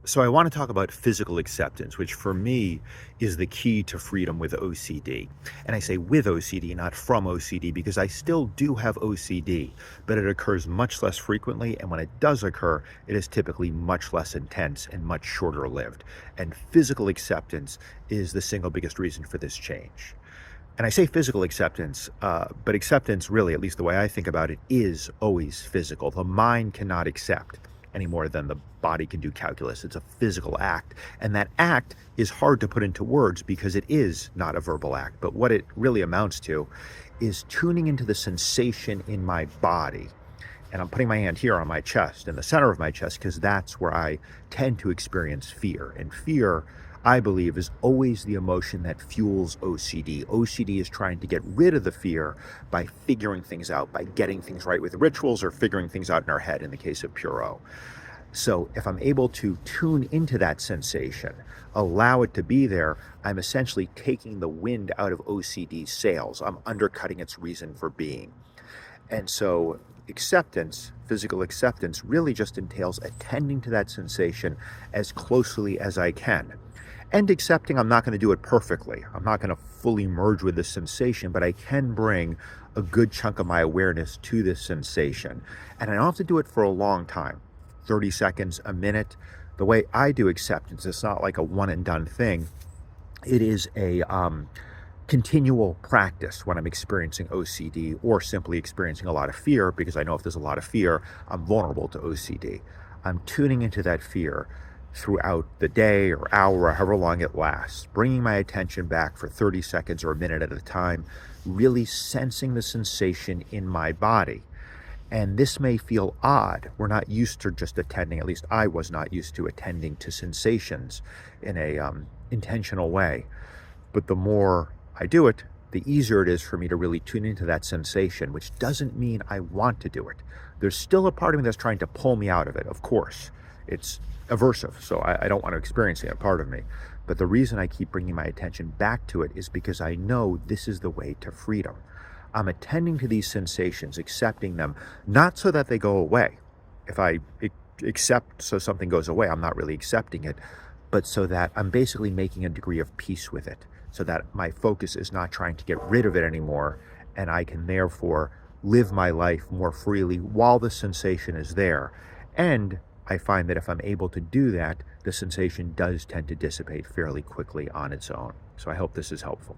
So I want to talk about physical acceptance, which for me is the key to freedom with OCD. And I say with OCD, not from OCD, because I still do have OCD, but it occurs much less frequently. And when it does occur, it is typically much less intense and much shorter lived. And physical acceptance is the single biggest reason for this change. And I say physical acceptance, but acceptance really, at least the way I think about it, is always physical. The mind cannot accept any more than the body can do calculus. It's a physical act. And that act is hard to put into words because it is not a verbal act. But what it really amounts to is tuning into the sensation in my body. And I'm putting my hand here on my chest, in the center of my chest, because that's where I tend to experience fear. And fear, I believe, is always the emotion that fuels OCD. OCD is trying to get rid of the fear by figuring things out, by getting things right with rituals or figuring things out in our head in the case of Puro. So if I'm able to tune into that sensation, allow it to be there, I'm essentially taking the wind out of OCD's sails. I'm undercutting its reason for being. And so acceptance, physical acceptance, really just entails attending to that sensation as closely as I can. And accepting I'm not going to do it perfectly. I'm not going to fully merge with the sensation, but I can bring a good chunk of my awareness to this sensation. And I don't have to do it for a long time, 30 seconds, a minute. The way I do acceptance, it's not like a one and done thing. It is a continual practice when I'm experiencing OCD or simply experiencing a lot of fear, because I know if there's a lot of fear, I'm vulnerable to OCD. I'm tuning into that fear throughout the day or hour or however long it lasts, bringing my attention back for 30 seconds or a minute at a time, really sensing the sensation in my body. And this may feel odd. We're not used to just attending, at least I was not used to attending to sensations in a intentional way. But the more I do it, the easier it is for me to really tune into that sensation, which doesn't mean I want to do it. There's still a part of me that's trying to pull me out of it, of course. It's aversive, so I don't want to experience that part of me. But the reason I keep bringing my attention back to it is because I know this is the way to freedom. I'm attending to these sensations, accepting them, not so that they go away. If I accept so something goes away, I'm not really accepting it, but so that I'm basically making a degree of peace with it, so that my focus is not trying to get rid of it anymore, and I can therefore live my life more freely while the sensation is there. And I find that if I'm able to do that, the sensation does tend to dissipate fairly quickly on its own. So I hope this is helpful.